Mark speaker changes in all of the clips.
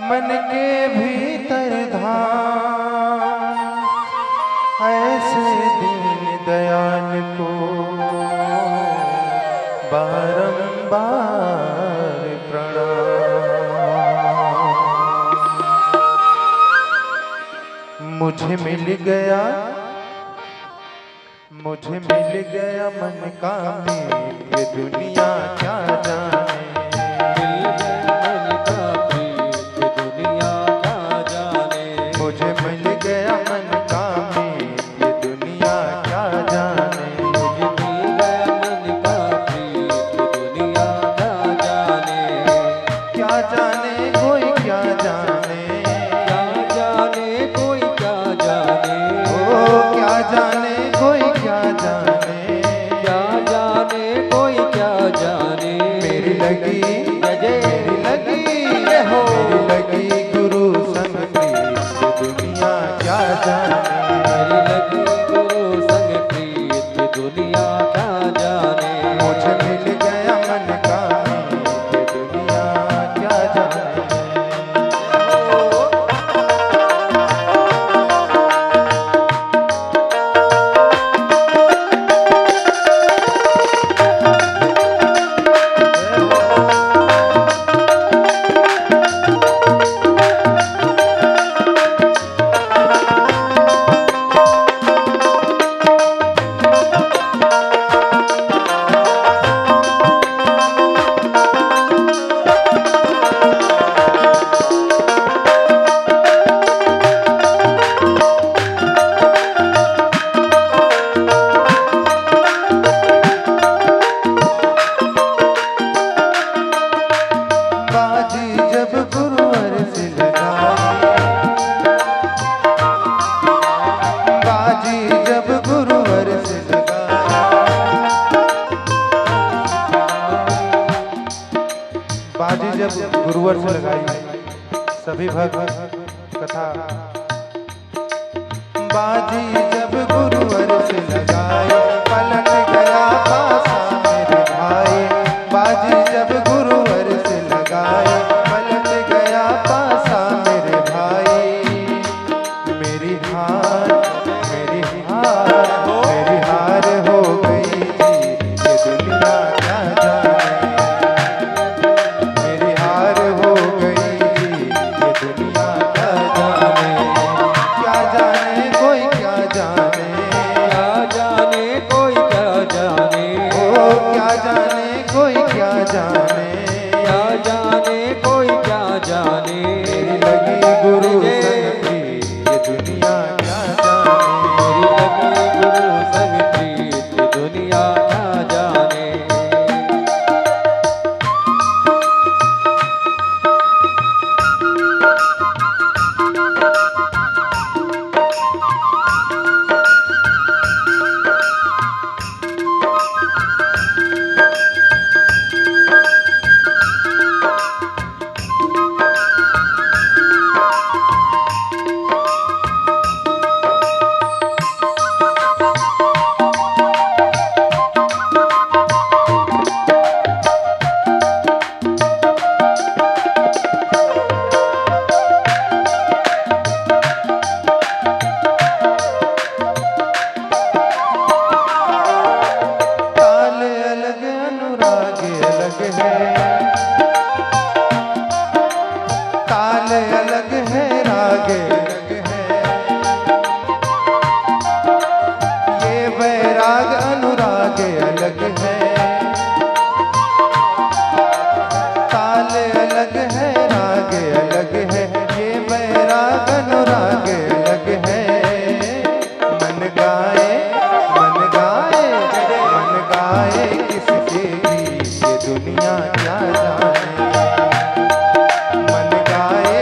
Speaker 1: मन के भीतर धाम ऐसे दीन दयाल को बारंबार प्रणाम। मुझे मिल गया मन का मीत, ये दुनिया क्या जाने। मुझे मिल गया मन का मीत, ये दुनिया क्या जाने।
Speaker 2: मुझे मिल गया मन का प्रीत, ये दुनिया क्या जाने।
Speaker 1: क्या जाने कोई क्या जाने,
Speaker 2: क्या जाने कोई क्या जाने।
Speaker 1: ओ क्या जाने कोई क्या जाने।
Speaker 2: क्या जाने कोई क्या जाने।
Speaker 1: मेरी लगी
Speaker 2: जय
Speaker 1: मेरी लगी
Speaker 2: हो।
Speaker 1: मेरी लगी गुरु संग प्रीत, ये दुनिया क्या जाने।
Speaker 2: मेरी लगी गुरु संग प्रीत, ये दुनिया क्या जाने।
Speaker 1: मुझे मिल गया मन का मीत, ये दुनिया क्या जाने। बाजी जब गुरुवर से लगाई, बाजी जब गुरुवर से लगाई, बाजी जब गुरुवर से लगाई, सभी भक्त कथा। बाजी जब गुरुवर से लगाई, पलट गया पासा मेरे भाई। बाजी जब गुरुवर से लगाई, पलट गया पासा मेरे भाई। मेरी हार हो गई जी, ये दुनिया क्या जाने। मेरी हार हो गई जी, ये दुनिया क्या जाने। क्या जाने कोई क्या जाने।
Speaker 2: क्या जाने कोई क्या जाने।
Speaker 1: ओ क्या जाने कोई क्या जाने।
Speaker 2: क्या जाने कोई क्या जाने।
Speaker 1: मेरी लगी गुरु संग प्रीत, ये दुनिया क्या जाने।
Speaker 2: मेरी लगी गुरु संग प्रीत, ये दुनिया क्या जाने।
Speaker 1: ताल अलग अनुराग अलग है, ताल अलग है राग अलग है। ये वैराग अनुराग अलग है, ताल अलग है राग अलग है। ये वैराग अनुराग अलग है। मन गाए मन गाए मन गाए किसके गीत, ये दुनिया क्या जाने। मन गाए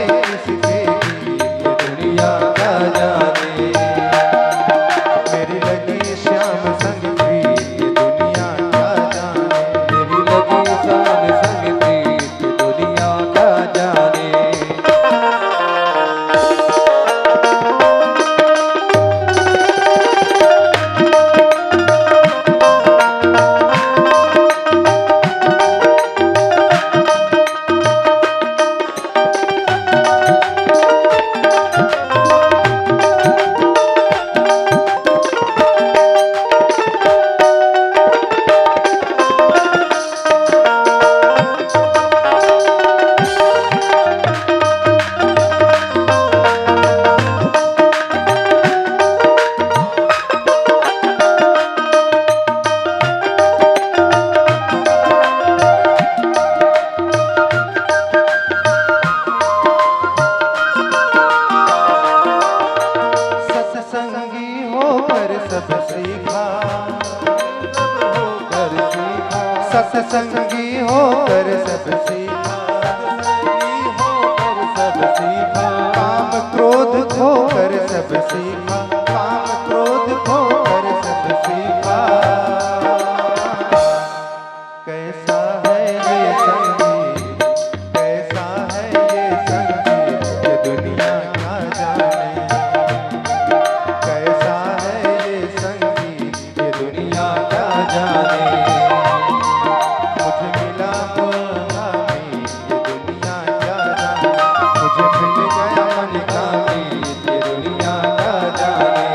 Speaker 1: मुझे मिल गया मन का प्रीत ये दुनिया क्या जाने,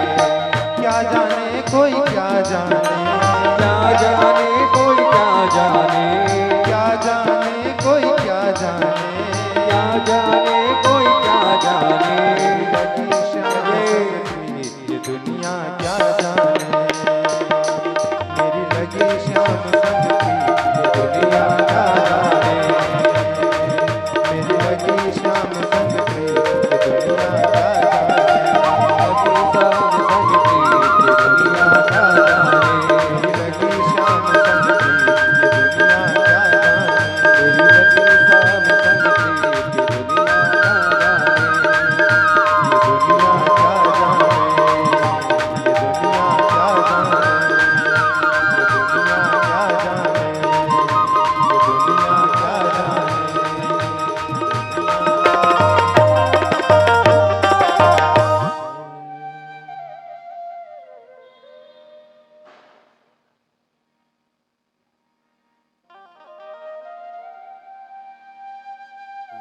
Speaker 1: क्या जाने कोई क्या जाने,
Speaker 2: क्या जाने कोई क्या जाने,
Speaker 1: क्या जाने कोई क्या जाने,
Speaker 2: क्या जाने कोई क्या जाने।
Speaker 1: लगी शाम संग प्रीत ये दुनिया क्या जाने, मेरी लगी शाम संग प्रीत ये दुनिया क्या जाने, मेरी लगी शाम संग प्रीत ये दुनिया क्या जाने,
Speaker 2: लगी शाम संग प्रीत ये दुनिया क्या जाने,
Speaker 1: मेरी लगी शाम संग प्रीत ये दुनिया क्या जाने,
Speaker 2: मेरी लगी शाम संग प्रीत ये दुनिया क्या जाने।
Speaker 1: ये दुनिया क्या जाने, ये दुनिया क्या जाने, ये दुनिया क्या जाने, ये दुनिया क्या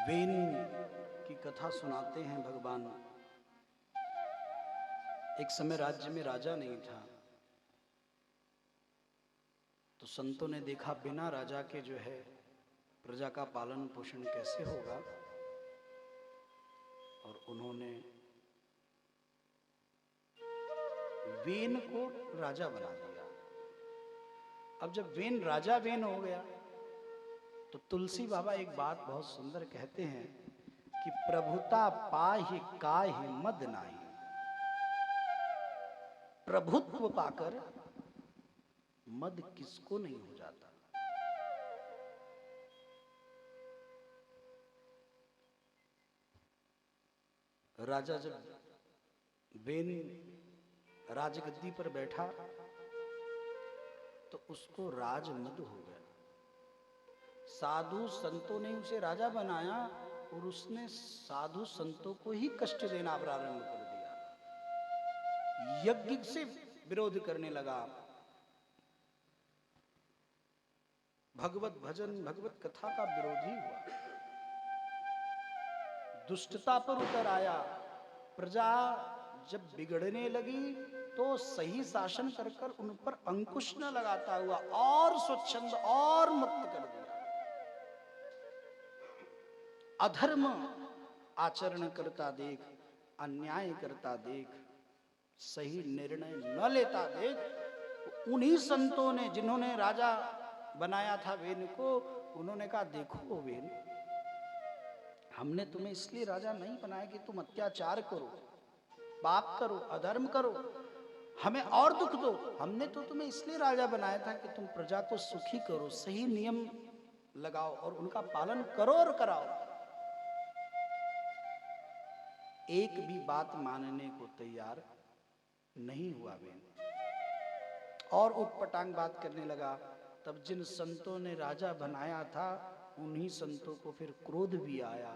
Speaker 3: वेन की कथा सुनाते हैं भगवान। एक समय राज्य में राजा नहीं था, तो संतों ने देखा बिना राजा के जो है प्रजा का पालन पोषण कैसे होगा, और उन्होंने वेन को राजा बना दिया। अब जब वेन राजा वेन हो गया, तो तुलसी बाबा एक बात बहुत सुंदर कहते हैं कि प्रभुता पाहि काहि मद नाही। प्रभुत्व पाकर मद किसको नहीं हो जाता। राजा जब वेन राजगद्दी पर बैठा तो उसको राजमद हो गया। साधु संतों ने उसे राजा बनाया और उसने साधु संतों को ही कष्ट देना प्रारंभ कर दिया। यज्ञ से विरोध करने लगा, भगवत भजन भगवत कथा का विरोधी हुआ, दुष्टता पर उतर आया। प्रजा जब बिगड़ने लगी तो सही शासन कर कर उन पर अंकुश न लगाता हुआ और स्वच्छंद और मुक्त कर दिया। अधर्म आचरण करता देख, अन्याय करता देख, सही निर्णय न लेता देख, उन्हीं संतों ने जिन्होंने राजा बनाया था वेन को, उन्होंने कहा देखो वेन, हमने तुम्हें इसलिए राजा नहीं बनाया कि तुम अत्याचार करो, पाप करो, अधर्म करो, हमें और दुख दो। हमने तो तुम्हें इसलिए राजा बनाया था कि तुम प्रजा को सुखी करो, सही नियम लगाओ और उनका पालन करो और कराओ। एक भी बात मानने को तैयार नहीं हुआ वेन, और उटपटांग बात करने लगा। तब जिन संतों ने राजा बनाया था उन्हीं संतों को फिर क्रोध भी आया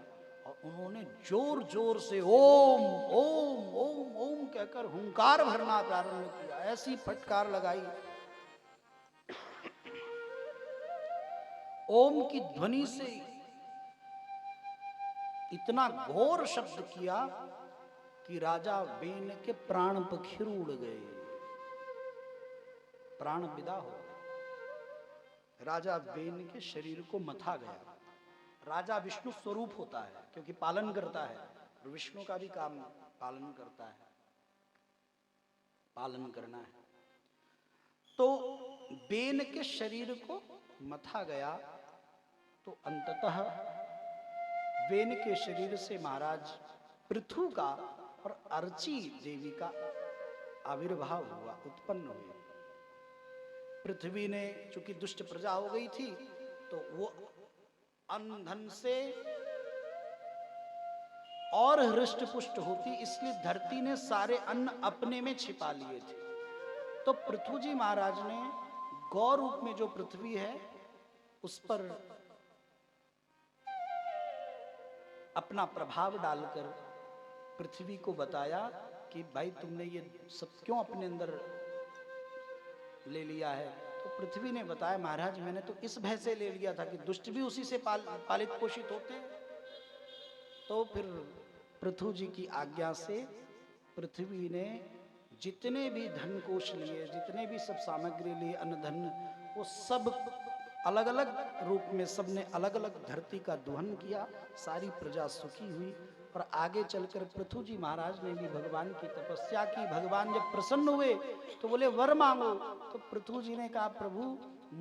Speaker 3: और उन्होंने जोर जोर से ओम ओम ओम ओम कहकर हुंकार भरना प्रारंभ किया। ऐसी फटकार लगाई, ओम की ध्वनि से इतना घोर शब्द किया कि राजा वेन के प्राण पखेरु उड़ गए, प्राण विदा हो गए। राजा वेन के शरीर को मथा गया। राजा विष्णु स्वरूप होता है क्योंकि पालन करता है, और विष्णु का भी काम पालन करता है, पालन करना है। तो वेन के शरीर को मथा गया, तो अंततः वेन के शरीर से महाराज पृथु का और अर्ची देवी का आविर्भाव हुआ, उत्पन्न हुए। पृथ्वी ने चूंकि दुष्ट प्रजा हो गई थी, तो वो अन्न धन से और हृष्ट पुष्ट होती, इसलिए धरती ने सारे अन्न अपने में छिपा लिए थे। तो पृथु जी महाराज ने गौ रूप में जो पृथ्वी है उस पर अपना प्रभाव डालकर पृथ्वी को बताया कि भाई तुमने ये सब क्यों अपने अंदर ले लिया है। तो पृथ्वी ने बताया, महाराज मैंने तो इस भय से ले लिया था कि दुष्ट भी उसी से पालित पोषित होते हैं। तो फिर पृथु जी की आज्ञा से पृथ्वी ने जितने भी धन कोष लिए, जितने भी सब सामग्री लिए, अन्न धन, वो सब अलग अलग रूप में सबने अलग अलग धरती का दोहन किया। सारी प्रजा सुखी हुई। और आगे चलकर पृथु जी महाराज ने भी भगवान की तपस्या की। भगवान जब प्रसन्न हुए तो बोले वर मांगो। तो पृथु जी ने कहा प्रभु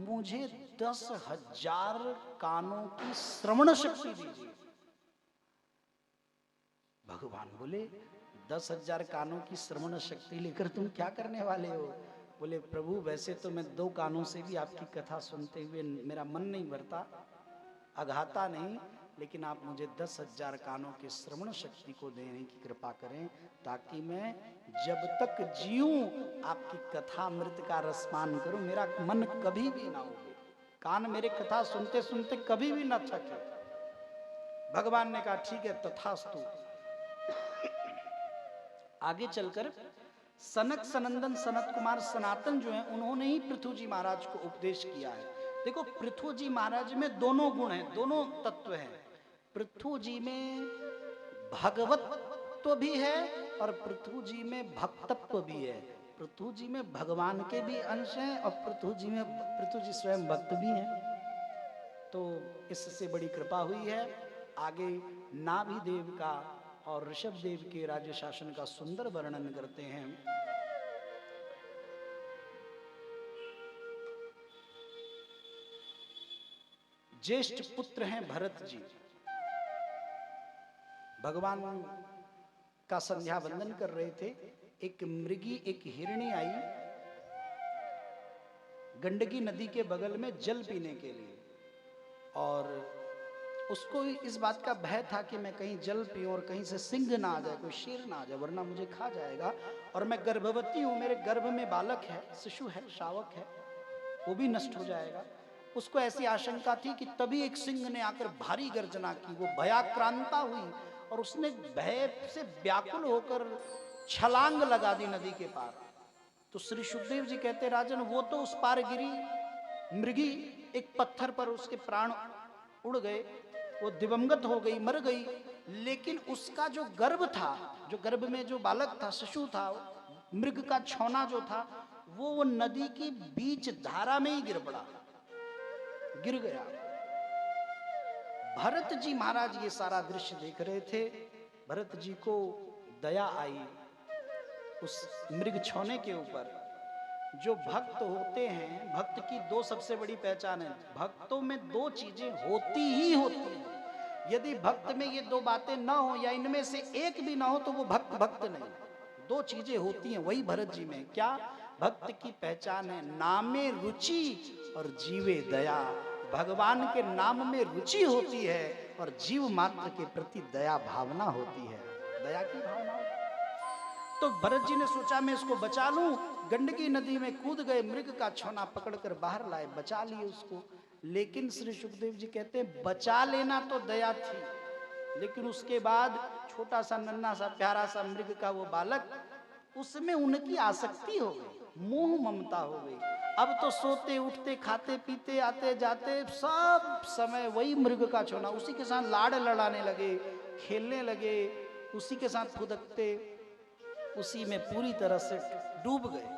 Speaker 3: मुझे 10,000 कानों की श्रवण शक्ति दीजिए। भगवान बोले 10,000 कानों की श्रवण शक्ति लेकर तुम क्या करने वाले हो? बोले प्रभु वैसे तो मैं 2 कानों से भी आपकी कथा सुनते हुए मेरा मन नहीं भरता, अघाता नहीं, लेकिन आप मुझे 10,000 कानों की श्रवण शक्ति को देने की कृपा करें, ताकि मैं जब तक जीऊं आपकी कथा अमृत का रसपान करूं, मेरा मन कभी भी ना हो, कान मेरे कथा सुनते सुनते कभी भी न थके। भगवान ने कहा ठीक है तथास्तु। आगे चलकर सनक सनंदन सनत कुमार सनातन जो हैं उन्होंने ही पृथु जी महाराज को उपदेश किया है। देखो पृथु जी महाराज में दोनों गुण हैं, दोनों तत्व हैं। पृथु जी में भगवत्व भी है और पृथु जी में भक्तत्व भी है। पृथु जी में भगवान के भी अंश हैं और पृथु जी स्वयं भक्त भी हैं। तो इससे बड़ी कृपा हुई है। आगे नाभि देव का और ऋषभ देव के राज्य शासन का सुंदर वर्णन करते हैं। ज्येष्ठ पुत्र हैं भरत जी। भगवान का संध्या वंदन कर रहे थे। एक मृगी, एक हिरणी आई गंडकी नदी के बगल में जल पीने के लिए, और उसको इस बात का भय था कि मैं कहीं जल पीऊं और कहीं से सिंह ना आ जाए, कोई शेर ना आ जाए, वरना मुझे खा जाएगा। और मैं गर्भवती हूं, मेरे गर्भ में बालक है, शिशु है, शावक है, वो भी नष्ट हो जाएगा। उसको ऐसी आशंका थी कि तभी एक सिंह ने आकर भारी गर्जना की। वो भयाक्रांता हुई और उसने भय से व्याकुल होकर छलांग लगा दी नदी के पार। तो श्री सुखदेव जी कहते राजन वो तो उस पार गिरी, मृगी एक पत्थर पर उसके प्राण उड़ गए, वो दिवंगत हो गई, मर गई। लेकिन उसका जो गर्भ था, जो गर्भ में जो बालक था, शिशु था, मृग का छौना जो था, वो नदी की बीच धारा में ही गिर पड़ा, गिर गया। भरत जी महाराज ये सारा दृश्य देख रहे थे। भरत जी को दया आई उस मृग छौने के ऊपर। जो भक्त होते हैं, भक्त की 2 सबसे बड़ी पहचान है। भक्तों में 2 चीजें होती ही होती हैं। यदि भक्त में ये 2 बातें ना हो या इनमें से एक भी ना हो तो वो भक्त नहीं। 2 चीजें होती हैं, वही भरत जी में। क्या? भक्त की पहचान है नामे रुचि और जीवे दया। भगवान के नाम में रुचि होती है और जीव मात्र के प्रति दया भावना होती है, दया की भावना। तो भरत जी ने सोचा मैं इसको बचा लूं। गंडकी नदी में कूद गए, मृग का छौना पकड़कर बाहर लाए, बचा लिए उसको। लेकिन श्री सुखदेव जी कहते हैं बचा लेना तो दया थी, लेकिन उसके बाद छोटा सा नन्हा सा प्यारा सा मृग का वो बालक, उसमें उनकी आसक्ति हो गई, मोह ममता हो गई। अब तो सोते उठते खाते पीते आते जाते सब समय वही मृग का छौना, उसी के साथ लाड़ लड़ाने लगे, खेलने लगे, उसी के साथ फुदकते, उसी में पूरी तरह से डूब गए।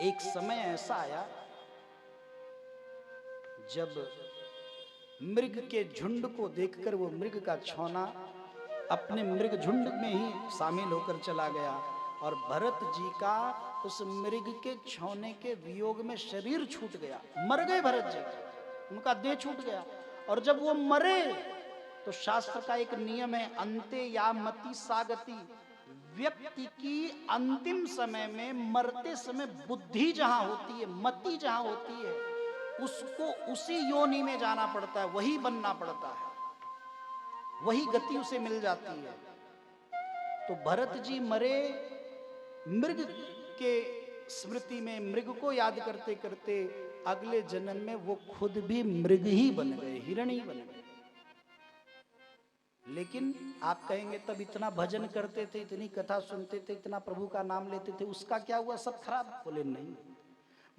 Speaker 3: एक समय ऐसा आया जब मृग के झुंड को देखकर वो मृग का छौना अपने मृग झुंड में ही शामिल होकर चला गया, और भरत जी का उस मृग के छौने के वियोग में शरीर छूट गया, मर गए भरत जी, उनका देह छूट गया। और जब वो मरे तो शास्त्र का एक नियम है, अंते या मति सागति। व्यक्ति की अंतिम समय में, मरते समय बुद्धि जहां होती है, मति जहां होती है, उसको उसी योनि में जाना पड़ता है, वही बनना पड़ता है, वही गति उसे मिल जाती है। तो भरत जी मरे मृग के स्मृति में, मृग को याद करते करते अगले जन्म में वो खुद भी मृग ही बन गए, हिरण ही बन गए। लेकिन आप कहेंगे तब इतना भजन करते थे, इतनी कथा सुनते थे, इतना प्रभु का नाम लेते थे, उसका क्या हुआ? सब खराब? बोले नहीं,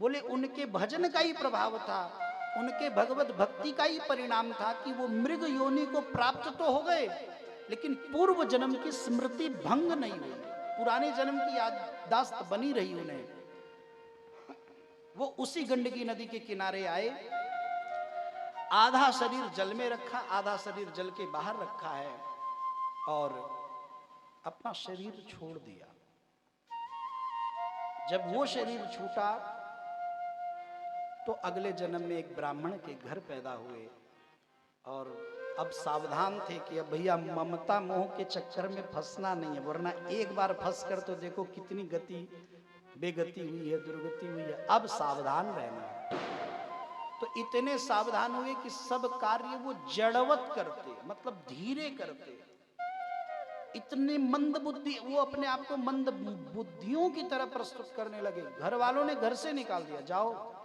Speaker 3: बोले उनके भजन का ही प्रभाव था, उनके भगवत भक्ति का ही परिणाम था कि वो मृग योनि को प्राप्त तो हो गए, लेकिन पूर्व जन्म की स्मृति भंग नहीं हुई, पुराने जन्म की याददाश्त बनी रही उन्हें। वो उसी गंडकी नदी के किनारे आए, आधा शरीर जल में रखा, आधा शरीर जल के बाहर रखा है, और अपना शरीर छोड़ दिया। जब वो शरीर छूटा तो अगले जन्म में एक ब्राह्मण के घर पैदा हुए, और अब सावधान थे कि अब भैया ममता मोह के चक्कर में फंसना नहीं है, वरना एक बार फंस कर तो देखो कितनी गति बेगति हुई है, दुर्गति हुई है। अब सावधान रहना है। तो इतने सावधान हुए कि सब कार्य वो जड़वत करते, मतलब धीरे करते, इतने मंद बुद्धि, वो अपने आप को मंद बुद्धियों की तरह प्रस्तुत करने लगे। घर वालों ने घर से निकाल दिया, जाओ।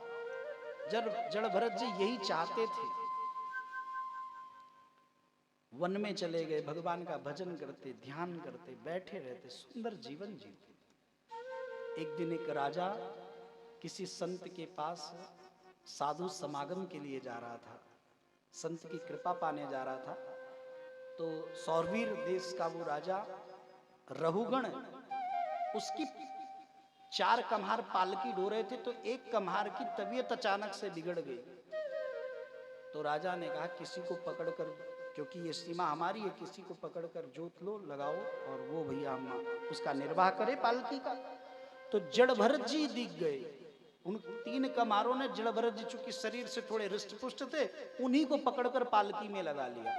Speaker 3: जड़ भरत जी यही चाहते थे, वन में चले गए, भगवान का भजन करते, ध्यान करते, बैठे रहते, सुंदर जीवन जीते। एक दिन एक राजा किसी संत के पास साधु समागम के लिए जा रहा था, संत की कृपा पाने जा रहा था। तो सौरवीर देश का वो राजा रहुगण, उसकी 4 कम्हार पालकी ढो रहे थे, तो एक कम्हार की तबीयत अचानक से बिगड़ गई। तो राजा ने कहा किसी को पकड़कर, क्योंकि ये सीमा हमारी है, किसी को पकड़कर जोत लो, लगाओ, और वो भैया हम उसका निर्वाह करे पालकी का। तो जड़ भरत जी दिख गए। उन 3 कम्हारों ने जड़ भरत जी, चूंकि शरीर से थोड़े हृष्ट पुष्ट थे, उन्हीं को पकड़कर पालकी में लगा लिया।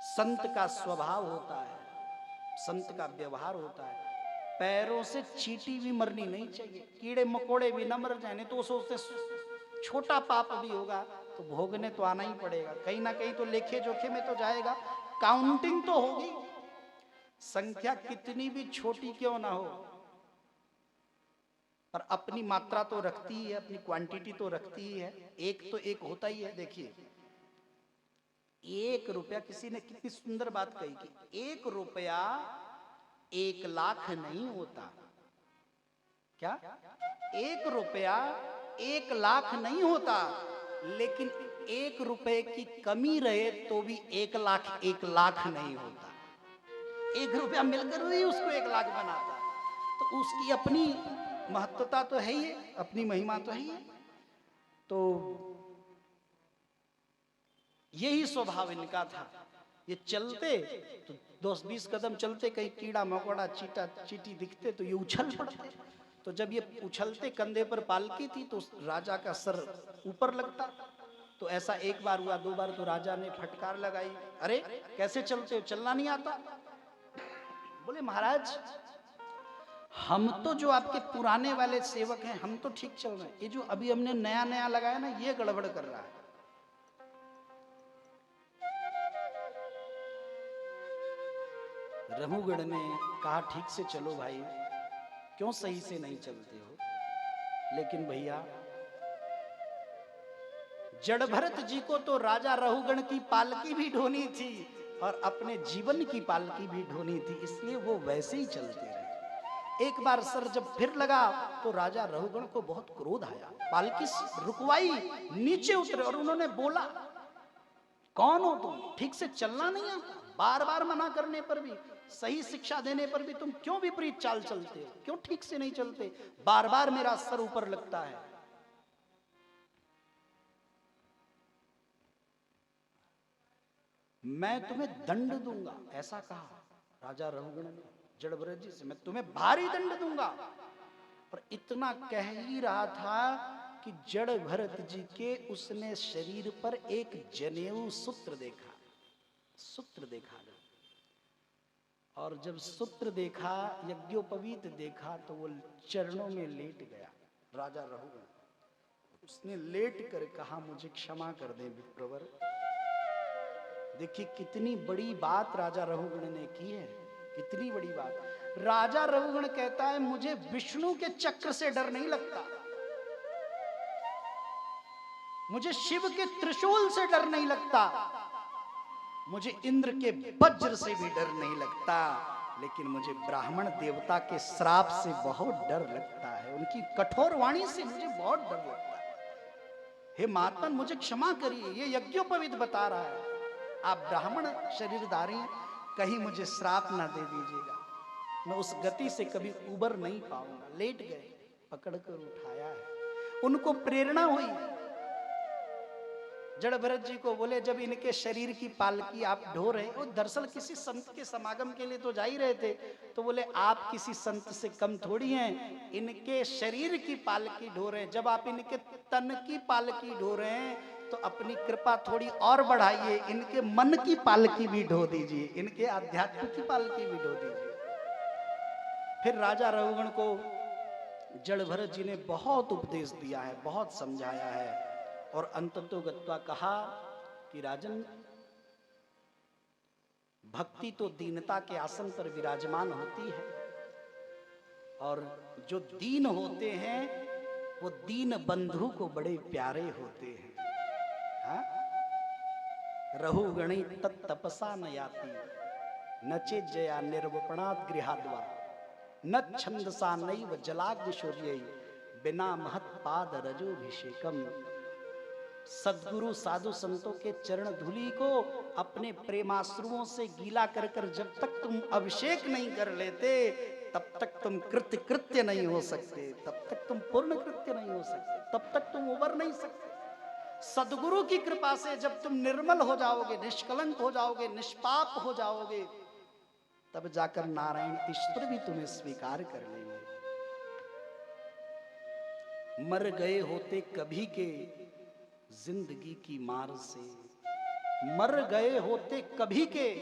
Speaker 3: संत का स्वभाव होता है, संत का व्यवहार होता है, पैरों से चींटी भी मरनी नहीं चाहिए, कीड़े मकोड़े भी न मर जाए। तो सोचते छोटा पाप भी होगा तो भोगने तो आना ही पड़ेगा, कहीं ना कहीं तो लेखे जोखे में तो जाएगा, काउंटिंग तो होगी, संख्या कितनी भी छोटी क्यों ना हो, पर अपनी मात्रा तो रखती ही है, अपनी क्वांटिटी तो रखती ही है। एक तो एक होता ही है। देखिए 1 रुपया, किसी ने कितनी सुंदर बात कही कि 1 रुपया 1 लाख नहीं होता। क्या 1 रुपया 1 लाख नहीं होता, लेकिन 1 रुपए की कमी रहे तो भी 1 लाख 1 लाख नहीं होता। 1 रुपया मिलकर ही उसको 1 लाख बनाता। तो उसकी अपनी महत्वता तो है ही है, अपनी महिमा तो है ही है। तो यही स्वभाव इनका था। ये चलते तो 10-20 कदम चलते, कहीं कीड़ा मकोड़ा चीटा चीटी दिखते तो ये उछल पड़ते। तो जब ये उछलते, कंधे पर पालकी थी, तो राजा का सर ऊपर लगता। तो ऐसा 1 बार हुआ, 2 बार, तो राजा ने फटकार लगाई, अरे कैसे चलते हो, चलना नहीं आता? बोले महाराज हम तो जो आपके पुराने वाले सेवक हैं, हम तो ठीक चल रहे हैं, ये जो अभी हमने नया नया लगाया ना, ये गड़बड़ कर रहा है। रघुगण ने कहा ठीक से चलो भाई, क्यों सही से नहीं चलते हो? लेकिन भैया जड़ भरत जी को तो राजा रघुगण की पालकी भी ढोनी थी और अपने जीवन की पालकी भी ढोनी थी, इसलिए वो वैसे ही चलते रहे। एक बार सर जब फिर लगा तो राजा रघुगण को बहुत क्रोध आया, पालकी रुकवाई, नीचे उतरे और उन्होंने बोला कौन हो तुम, ठीक से चलना नहीं आता? बार बार मना करने पर भी, सही शिक्षा देने पर भी तुम क्यों विपरीत चाल चलते हो, क्यों ठीक से नहीं चलते? बार बार मेरा सर ऊपर लगता है। मैं तुम्हें दंड दूंगा, ऐसा कहा राजा रघुगण ने जड़ भरत जी से, मैं तुम्हें भारी दंड दूंगा। पर इतना कह ही रहा था कि जड़ भरत जी के उसने शरीर पर एक जनेऊ सूत्र देखा, सूत्र देखा। और जब सूत्र देखा, यज्ञोपवीत देखा, तो वो चरणों में लेट गया राजा रघुगण। उसने लेट कर कहा मुझे क्षमा कर दे विप्रवर। देखिए कितनी बड़ी बात राजा रघुगण ने की है, कितनी बड़ी बात। राजा रघुगण कहता है मुझे विष्णु के चक्र से डर नहीं लगता, मुझे शिव के त्रिशूल से डर नहीं लगता, मुझे इंद्र के वज्र से भी डर नहीं लगता, लेकिन मुझे ब्राह्मण देवता के श्राप से बहुत डर लगता है, उनकी कठोर वाणी से मुझे बहुत डर लगता है। हे महात्मन मुझे क्षमा करिए, ये यज्ञोपवीत बता रहा है, आप ब्राह्मण शरीरधारी हैं, कहीं मुझे श्राप ना दे दीजिएगा, मैं उस गति से कभी उबर नहीं पाऊंगा। लेट गए, पकड़कर उठाया है। उनको प्रेरणा हुई, जड़ भरत जी को बोले जब इनके शरीर की पालकी आप ढो रहे, वो दरअसल किसी संत के समागम के लिए तो जा ही रहे थे, तो बोले आप किसी संत से कम थोड़ी हैं, इनके शरीर की पालकी ढो रहे हैं, जब आप इनके तन की पालकी ढो रहे हैं तो अपनी कृपा थोड़ी और बढ़ाइए, इनके मन की पालकी भी ढो दीजिए, इनके आध्यात्म की पालकी भी ढो दीजिए। फिर राजा रघुगण को जड़ भरत जी ने बहुत उपदेश दिया है, बहुत समझाया है, और अंततो गत्वा कहा कि राजन, भक्ति तो दीनता के आसन पर विराजमान होती है, और जो दीन होते हैं वो दीन बंधु को बड़े प्यारे होते हैं। हाँ? रहुगणी तत्तपसा न याति, न चेज्जया निर्वपणात् गृहाद्वा, न छंदसा नैव जलाग्नि शौर्यै, बिना महत्पाद रजोभिषेकम। सद्गुरु साधु संतों के चरण धूलि को अपने प्रेमाश्रुओं से गीला कर कर जब तक तुम अभिषेक नहीं कर लेते, तब तक तुम कृत्य नहीं हो सकते, तब तक तुम पूर्ण कृत्य नहीं हो सकते, तब तक तुम उबर नहीं सकते। सद्गुरु की कृपा से जब तुम निर्मल हो जाओगे, निष्कलंक हो जाओगे, निष्पाप हो जाओगे, तब जाकर नारायण ईश्वर भी तुम्हें स्वीकार कर लेंगे। मर गए होते कभी के जिंदगी की मार से, मर गए होते कभी के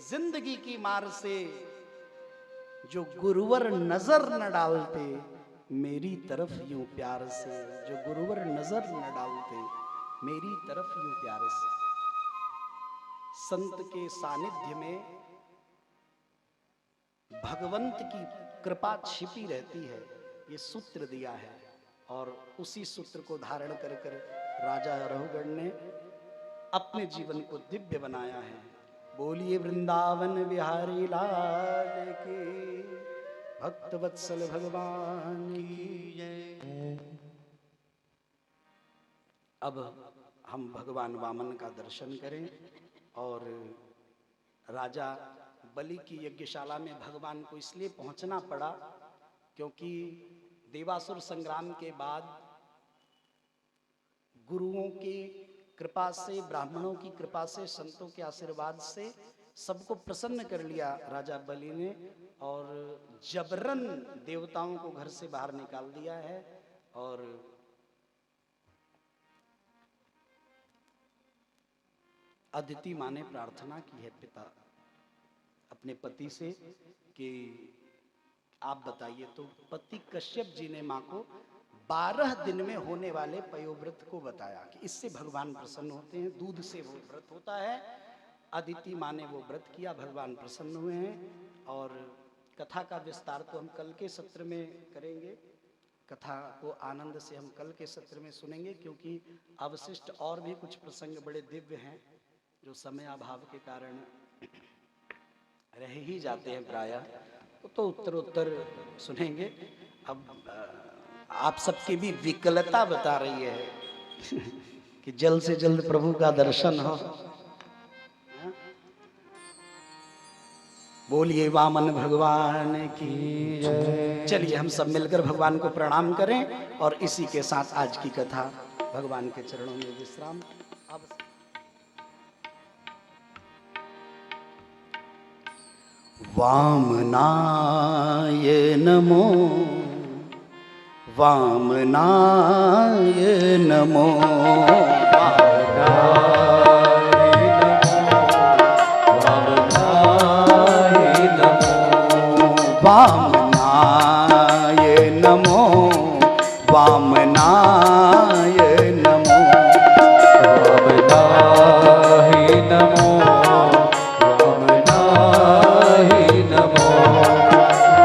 Speaker 3: जिंदगी की मार से, जो गुरुवर नजर न डालते मेरी तरफ यूं प्यार से, जो गुरुवर नजर न डालते मेरी तरफ यूं प्यार से। संत के सानिध्य में भगवंत की कृपा छिपी रहती है, ये सूत्र दिया है, और उसी सूत्र को धारण कर कर राजा रघुगण ने अपने जीवन को दिव्य बनाया है। बोलिए वृंदावन बिहारी लाल की, भक्त वत्सल भगवान की जय। अब हम भगवान वामन का दर्शन करें, और राजा बलि की यज्ञशाला में भगवान को इसलिए पहुंचना पड़ा क्योंकि देवासुर संग्राम के बाद गुरुओं की कृपा से, ब्राह्मणों की कृपा से, संतों के आशीर्वाद से सबको प्रसन्न कर लिया राजा बलि ने, और जबरन देवताओं को घर से बाहर निकाल दिया है। और अदिति माँ ने प्रार्थना की है पिता अपने पति से कि आप बताइए, तो पति कश्यप जी ने माँ को 12 दिन में होने वाले पयोव्रत को बताया कि इससे भगवान प्रसन्न होते हैं, दूध से वो व्रत होता है। अदिति माँ ने वो व्रत किया, भगवान प्रसन्न हुए हैं। और कथा का विस्तार तो हम कल के सत्र में करेंगे, कथा को आनंद से हम कल के सत्र में सुनेंगे, क्योंकि अवशिष्ट और भी कुछ प्रसंग बड़े दिव्य हैं जो समय अभाव के कारण रह ही जाते हैं प्रायः, तो उत्तर सुनेंगे। अब आप सबकी भी विकलता बता रही है कि जल्द से जल्द प्रभु का दर्शन हो। बोलिए वामन भगवान की जय। चलिए हम सब मिलकर भगवान को प्रणाम करें, और इसी के साथ आज की कथा भगवान के चरणों में विश्राम। अब वामनाय नमो, वामनाय नमो, वामनाय नमो, वामनाय नमो,
Speaker 2: वामनाय नमो, वामनाय नमो,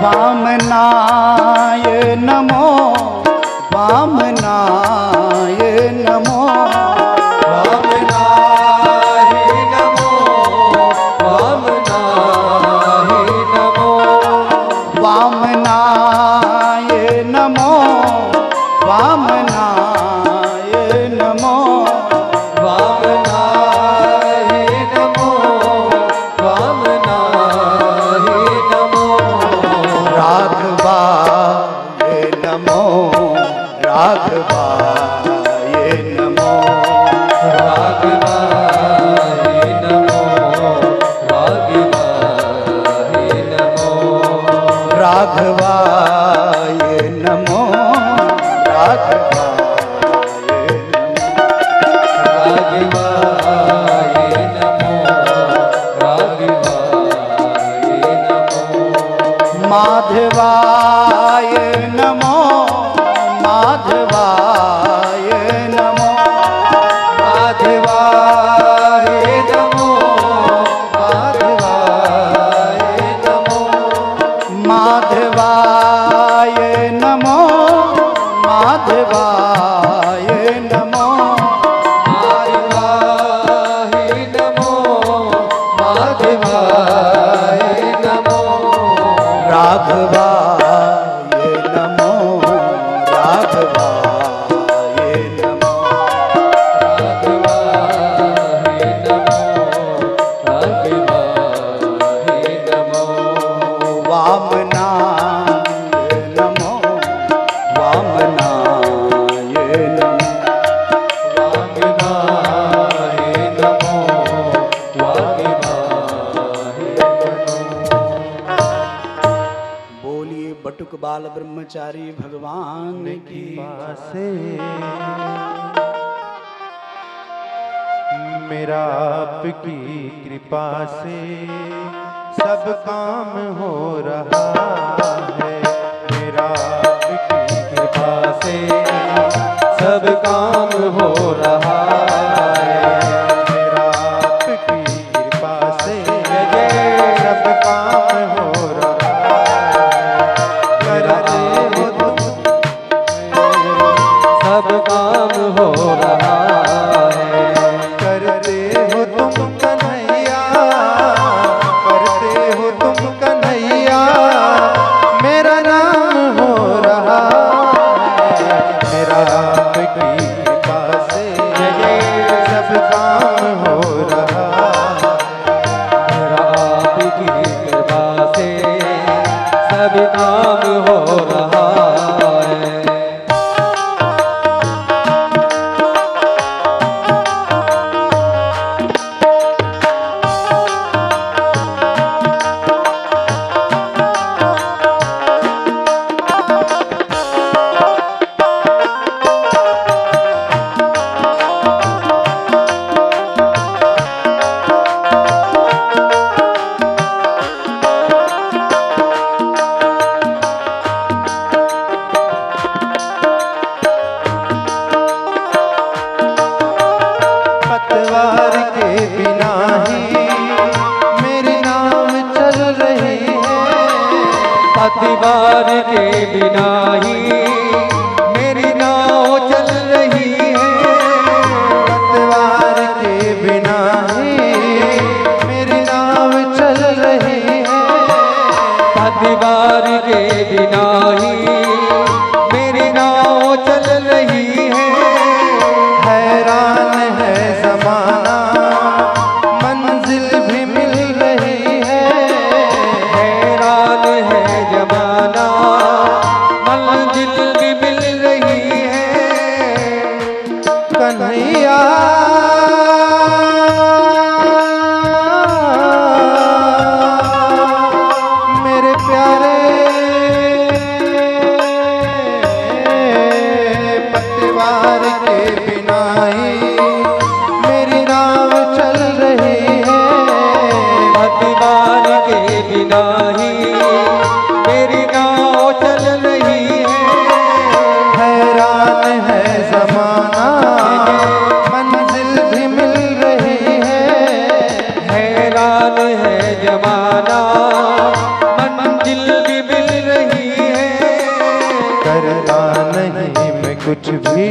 Speaker 3: वामनाय नमो, वामनाय नमो, नमो
Speaker 2: माधवाय नमो माधवाय नमो
Speaker 3: राघवाय नमो राघवाय नमो
Speaker 2: राघवाय नमो राघवाय नमो
Speaker 3: वामनाय नमो वामनाय नमो
Speaker 2: वाग्वाय नमो वाग्वाय नमो
Speaker 3: बोलिए बटुक बाल ब्रह्मचारी भगवान की
Speaker 1: से मेरा आपकी कृपा से सब काम हो रहा है। मेरा आपकी कृपा से
Speaker 2: सब काम हो रहा है
Speaker 1: मेरा आपकी कृपा से सब काम हो रहा है। करते हो तुम
Speaker 2: सब काम हो रहा है
Speaker 1: करते हो तुम कन्हैया करते हो तुम कन्हैया मेरा नाम हो रहा है। मेरा आपकी कृपा से सब काम हो रहा है।
Speaker 2: मेरा आपकी कृपा से सब काम हो रहा है
Speaker 1: पतवार के बिना ही मेरी नाव चल रही है।
Speaker 2: पतवार के बिना ही मेरी नाव चल रही है
Speaker 1: पतवार के बिना ही मेरी नाव चल रही है।
Speaker 2: पतवार के बिना ही मेरी नाव चल रही है
Speaker 1: हैरान है जमाना मंजिल भी मिल रही है।
Speaker 2: हैरान है जमाना मंजिल भी मिल रही है
Speaker 1: कन्हैया मेरे प्यारे पतवार के बिना ही मेरी नाव चल रही है।
Speaker 2: पतवार के बिना ही मेरी नाव चल रही है
Speaker 1: हैरान है जमाना मंजिल भी मिल रही है।
Speaker 2: हैरान है जमाना मंजिल भी मिल रही है
Speaker 1: करता नहीं मैं कुछ भी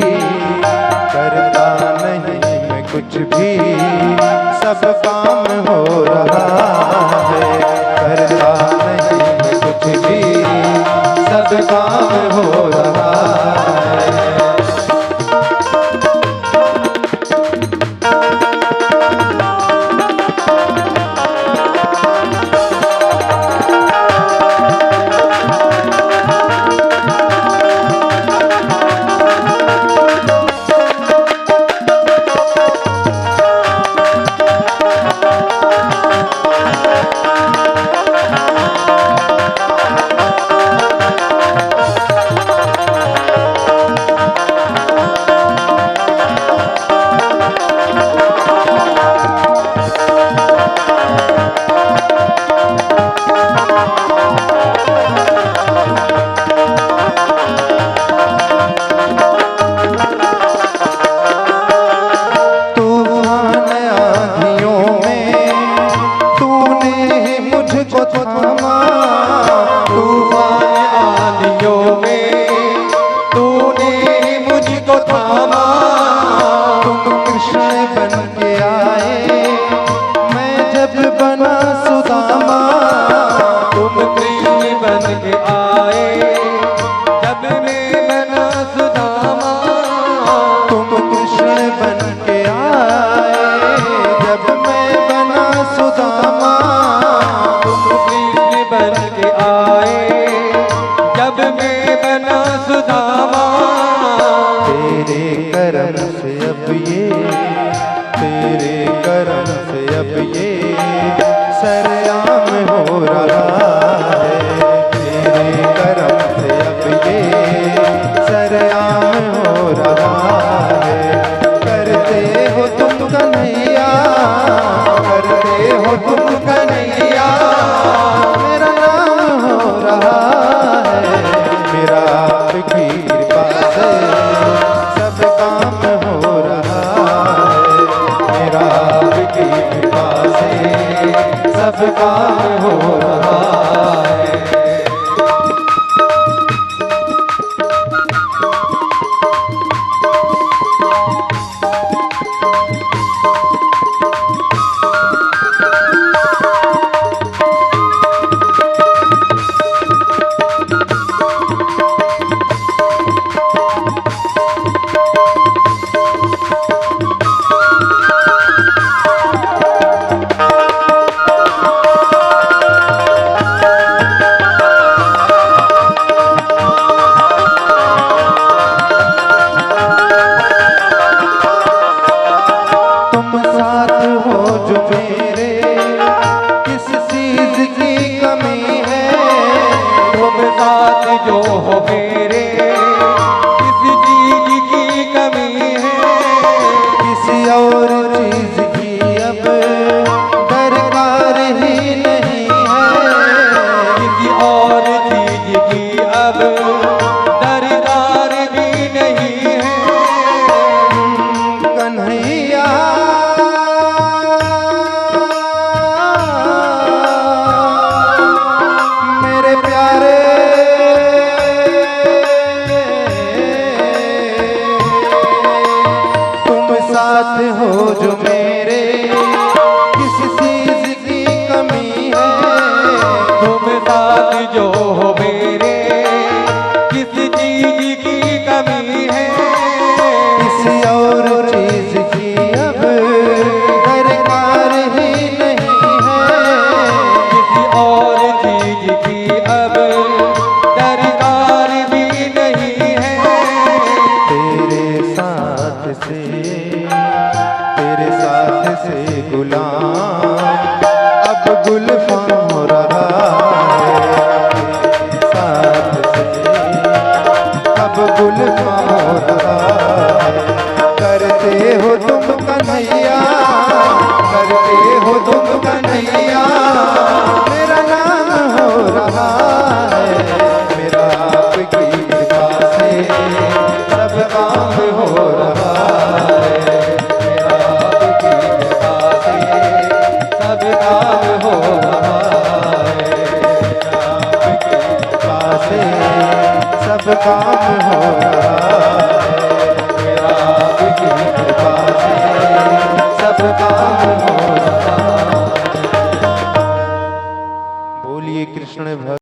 Speaker 1: करता नहीं मैं कुछ भी सब काम हो रहा है। करता नहीं मैं कुछ भी सब काम हो रहा है। ये तेरे करम से अब ये सरेआम हो रहा है। तेरे करम से अब ये सरेआम हो रहा है। करते हो तुम कन्हैया, करते हो तुम कन्हैया, मेरा नाम हो रहा है। मेरा आपकी कृपा से सब काम हो रहा है। मेरा आपकी कृपा से सब काम हो रहा है। तुम साथ हो जो मेरे, किस चीज की कमी है।
Speaker 2: तुम साथ जो हो मेरे, किस चीज की कमी है।
Speaker 1: किसी और चीज की अब दरकार ही नहीं है।
Speaker 2: किसी और चीज की अब दरकार भी नहीं है।
Speaker 1: कन्हैया मेरे प्यारे, तुम साथ हो जो मेरे, किस चीज की कमी है।
Speaker 2: तुम साथ जो हो मेरे, किस चीज की कमी है।
Speaker 1: किसी और चीज की अब दरकार ही नहीं है।
Speaker 2: किसी और चीज की अब दरकार भी नहीं है।
Speaker 1: तेरे साथ से गुलाम अब गुलफाम हो रहा है। तेरे साथ से अब गुलफाम हो रहा है। करते हो तुम कन्हैया, करते हो तुम कन्हैया, मेरा नाम हो रहा है। मेरा आपकी कृपा से सब काम हो रहा है। मेरा आपकी कृपा से सब काम हो रहा है। मेरा आपकी कृपा से सब काम हो रहा है। मेरा आपकी कृपा से सब काम हो रहा है। बोलिए कृष्ण भक्त